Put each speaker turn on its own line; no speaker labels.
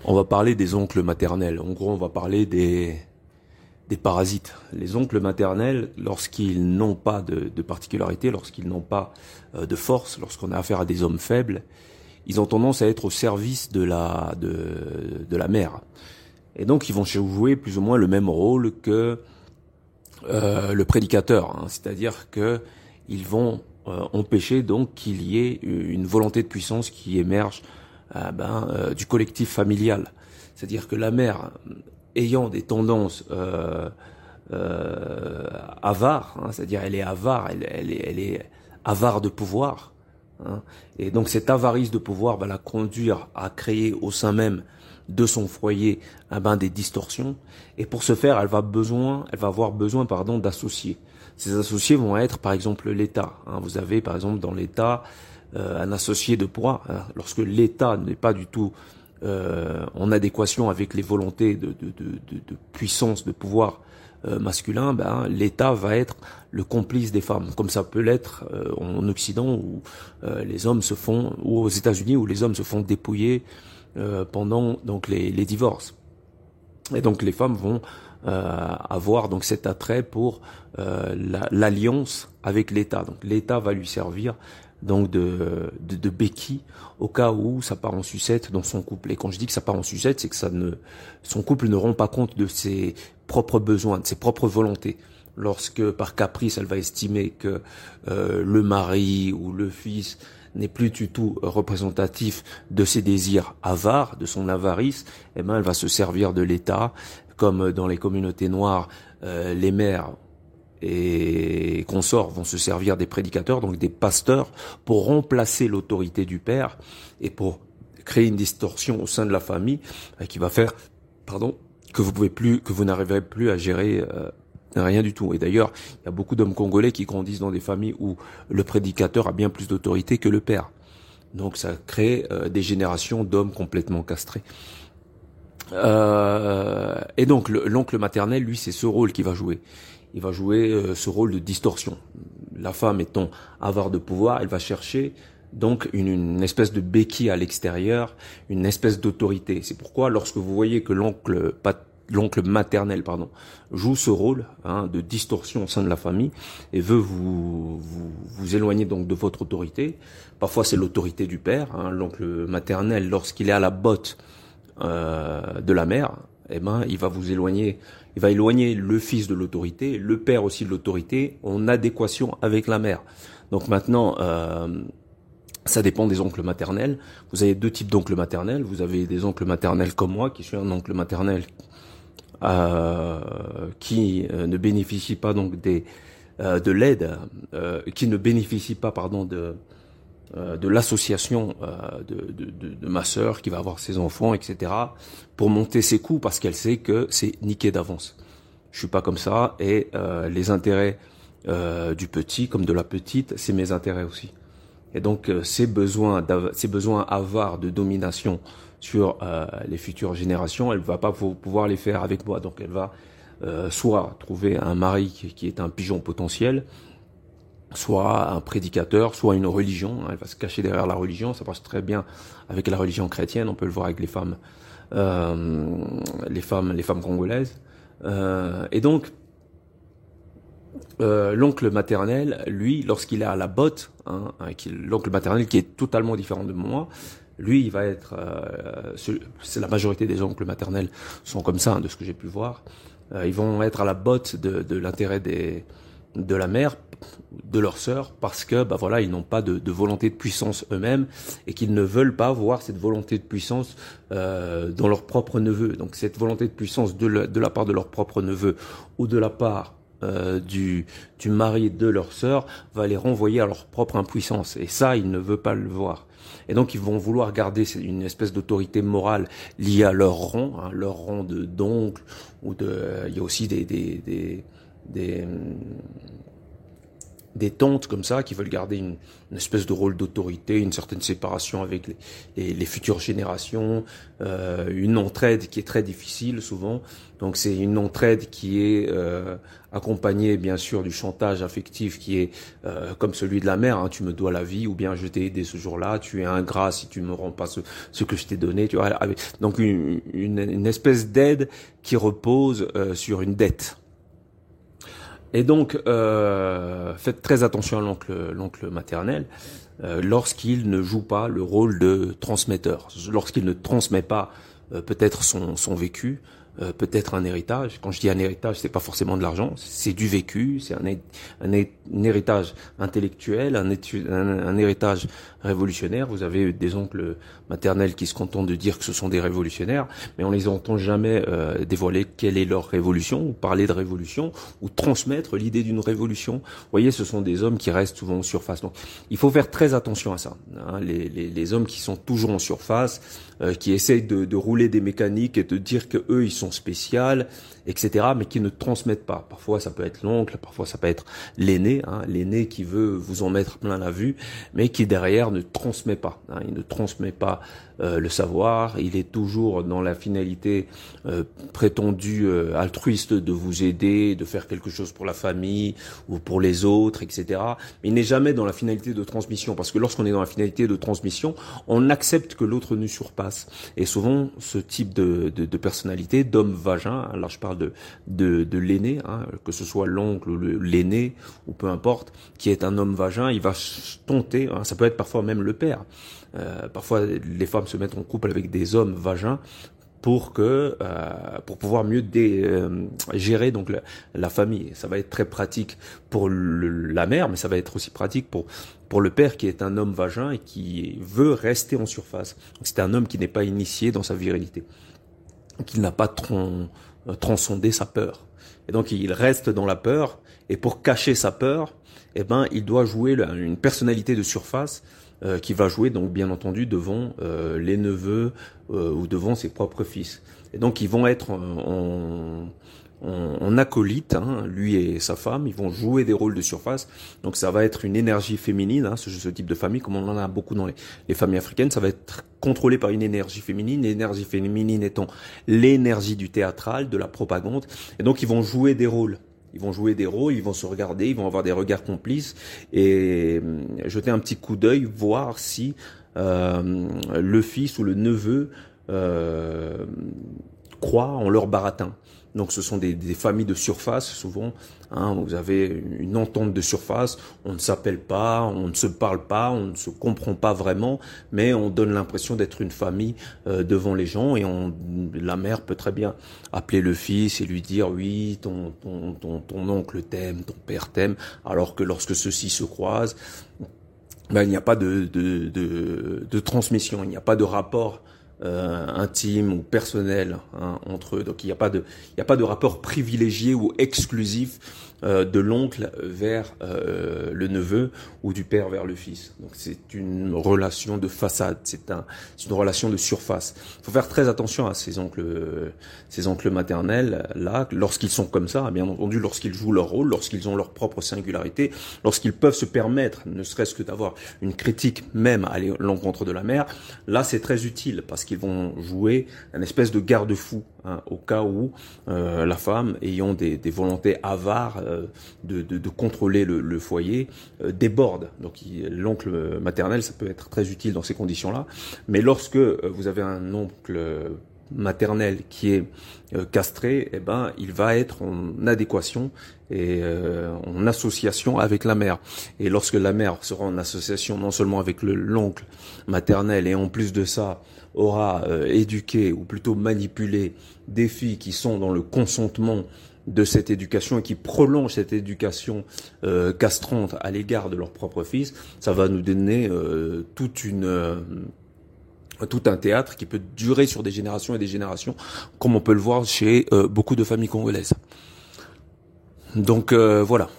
On va parler des oncles maternels. En gros, on va parler des parasites. Les oncles maternels, lorsqu'ils n'ont pas de particularité, lorsqu'ils n'ont pas de force, lorsqu'on a affaire à des hommes faibles, ils ont tendance à être au service de la mère. Et donc, ils vont jouer plus ou moins le même rôle que le prédicateur, hein. C'est-à-dire que ils vont empêcher donc qu'il y ait une volonté de puissance qui émerge du collectif familial. C'est-à-dire que la mère, ayant des tendances avares, hein, c'est-à-dire elle est avare, elle est avare de pouvoir, hein, et donc cette avarice de pouvoir va la conduire à créer au sein même de son foyer des distorsions, et pour ce faire elle va avoir besoin d'associés. Ces associés vont être par exemple l'État, hein. Vous avez par exemple dans l'État un associé de poids, hein. Lorsque l'État n'est pas du tout en adéquation avec les volontés de puissance, de pouvoir masculin, l'État va être le complice des femmes, comme ça peut l'être en Occident où les hommes se font, ou aux États-Unis où les hommes se font dépouiller pendant donc les divorces. Et donc les femmes vont avoir donc cet attrait pour l'alliance avec l'État. Donc l'État va lui servir donc de béquille au cas où ça part en sucette dans son couple. Et quand je dis que ça part en sucette, c'est que son couple ne rend pas compte de ses propres besoins, de ses propres volontés. Lorsque par caprice elle va estimer que le mari ou le fils n'est plus du tout représentatif de ses désirs avares, de son avarice, elle va se servir de l'État, comme dans les communautés noires, les mères et consorts vont se servir des prédicateurs, donc des pasteurs, pour remplacer l'autorité du père et pour créer une distorsion au sein de la famille qui va faire, que vous n'arriverez plus à gérer rien du tout. Et d'ailleurs, il y a beaucoup d'hommes congolais qui grandissent dans des familles où le prédicateur a bien plus d'autorité que le père. Donc ça crée des générations d'hommes complètement castrés. Et donc l'oncle maternel, lui, c'est ce rôle qu'il va jouer. Il va jouer ce rôle de distorsion. La femme étant avare de pouvoir, elle va chercher donc une espèce de béquille à l'extérieur, une espèce d'autorité. C'est pourquoi lorsque vous voyez que l'oncle maternel joue ce rôle de distorsion au sein de la famille et veut vous éloigner donc de votre autorité. Parfois c'est l'autorité du père, hein. L'oncle maternel, lorsqu'il est à la botte de la mère, il va vous éloigner, il va éloigner le fils de l'autorité, le père aussi de l'autorité, en adéquation avec la mère. Donc maintenant, ça dépend des oncles maternels. Vous avez deux types d'oncles maternels. Vous avez des oncles maternels comme moi, qui suis un oncle maternel qui ne bénéficie pas donc de l'aide, qui ne bénéficie pas de l'association de ma sœur qui va avoir ses enfants, etc., pour monter ses coûts parce qu'elle sait que c'est niqué d'avance. Je suis pas comme ça et les intérêts du petit comme de la petite, c'est mes intérêts aussi. Et donc ces besoins avares de domination sur les futures générations, elle va pas pouvoir les faire avec moi. Donc elle va soit trouver un mari qui est un pigeon potentiel, soit un prédicateur, soit une religion. Elle va se cacher derrière la religion. Ça passe très bien avec la religion chrétienne. On peut le voir avec les femmes congolaises. Et donc, l'oncle maternel, lui, lorsqu'il est à la botte, l'oncle maternel qui est totalement différent de moi, lui, il va être, c'est la majorité des oncles maternels sont comme ça, de ce que j'ai pu voir. Ils vont être à la botte de l'intérêt de la mère, de leur sœur, parce que ils n'ont pas de volonté de puissance eux-mêmes et qu'ils ne veulent pas voir cette volonté de puissance dans leur propre neveu. Donc cette volonté de puissance de la part de leur propre neveu ou de la part du mari de leur sœur va les renvoyer à leur propre impuissance. Et ça, ils ne veulent pas le voir. Et donc ils vont vouloir garder une espèce d'autorité morale liée à leur rang d'oncle, ou il y a aussi des des tantes comme ça qui veulent garder une espèce de rôle d'autorité, une certaine séparation avec les futures générations, une entraide qui est très difficile souvent. Donc c'est une entraide qui est accompagnée bien sûr du chantage affectif qui est comme celui de la mère, hein, tu me dois la vie, ou bien je t'ai aidé ce jour-là, tu es ingrat si tu me rends pas ce que je t'ai donné. Tu vois, donc une espèce d'aide qui repose sur une dette. Et donc, faites très attention à l'oncle maternel lorsqu'il ne joue pas le rôle de transmetteur, lorsqu'il ne transmet pas peut-être son vécu, peut-être un héritage. Quand je dis un héritage, c'est pas forcément de l'argent, c'est du vécu, c'est un héritage intellectuel, un héritage révolutionnaire. Vous avez des oncles maternels qui se contentent de dire que ce sont des révolutionnaires, mais on les entend jamais dévoiler quelle est leur révolution, ou parler de révolution, ou transmettre l'idée d'une révolution. Vous voyez, ce sont des hommes qui restent souvent en surface. Donc, il faut faire très attention à ça. Hein, les hommes qui sont toujours en surface, qui essayent de rouler des mécaniques et de dire que eux ils sont spéciaux, etc., mais qui ne transmettent pas. Parfois ça peut être l'oncle, parfois ça peut être l'aîné, hein, l'aîné qui veut vous en mettre plein la vue, mais qui derrière ne transmet pas. Hein, il ne transmet pas le savoir, il est toujours dans la finalité prétendue altruiste de vous aider, de faire quelque chose pour la famille ou pour les autres, etc. Mais il n'est jamais dans la finalité de transmission, parce que lorsqu'on est dans la finalité de transmission, on accepte que l'autre nous surpasse. Et souvent, ce type de personnalité, d'homme vagin, là je parle de l'aîné, hein, que ce soit l'oncle ou l'aîné, ou peu importe, qui est un homme vagin, il va tenter, hein, ça peut être parfois même le père. Parfois, les femmes se mettent en couple avec des hommes vagins pour pouvoir mieux gérer donc la famille. Ça va être très pratique pour la mère, mais ça va être aussi pratique pour le père qui est un homme vagin et qui veut rester en surface. C'est un homme qui n'est pas initié dans sa virilité, qu'il n'a pas transcendé sa peur. Et donc il reste dans la peur, et pour cacher sa peur, eh ben il doit jouer une personnalité de surface qui va jouer donc bien entendu devant les neveux ou devant ses propres fils. Et donc ils vont être en acolyte, hein, lui et sa femme, ils vont jouer des rôles de surface. Donc ça va être une énergie féminine, hein, ce type de famille, comme on en a beaucoup dans les familles africaines, ça va être contrôlé par une énergie féminine, l'énergie féminine étant l'énergie du théâtral, de la propagande. Et donc ils vont jouer des rôles. Ils vont jouer des rôles, ils vont se regarder, ils vont avoir des regards complices et jeter un petit coup d'œil, voir si le fils ou le neveu croit en leur baratin. Donc ce sont des familles de surface souvent, hein, vous avez une entente de surface, on ne s'appelle pas, on ne se parle pas, on ne se comprend pas vraiment, mais on donne l'impression d'être une famille devant les gens, et la mère peut très bien appeler le fils et lui dire oui, ton oncle t'aime, ton père t'aime, alors que lorsque ceux-ci se croisent, ben, il n'y a pas de transmission, il n'y a pas de rapport intime ou personnel, hein, entre eux. Donc il n'y a pas de rapport privilégié ou exclusif de l'oncle vers le neveu ou du père vers le fils. Donc c'est une relation de façade, c'est une relation de surface. Il faut faire très attention à ces oncles maternels là, lorsqu'ils sont comme ça, bien entendu, lorsqu'ils jouent leur rôle, lorsqu'ils ont leur propre singularité, lorsqu'ils peuvent se permettre, ne serait-ce que d'avoir une critique même à l'encontre de la mère. Là, c'est très utile parce qu'ils vont jouer une espèce de garde-fou, hein, au cas où la femme, ayant des volontés avares de contrôler le foyer, déborde. Donc l'oncle maternel, ça peut être très utile dans ces conditions-là. Mais lorsque vous avez un oncle maternel qui est castré, eh ben il va être en adéquation et en association avec la mère. Et lorsque la mère sera en association non seulement avec l'oncle maternel, et en plus de ça aura éduqué ou plutôt manipulé des filles qui sont dans le consentement de cette éducation et qui prolongent cette éducation castrante à l'égard de leur propre fils, ça va nous donner tout un théâtre qui peut durer sur des générations et des générations, comme on peut le voir chez beaucoup de familles congolaises. Donc voilà.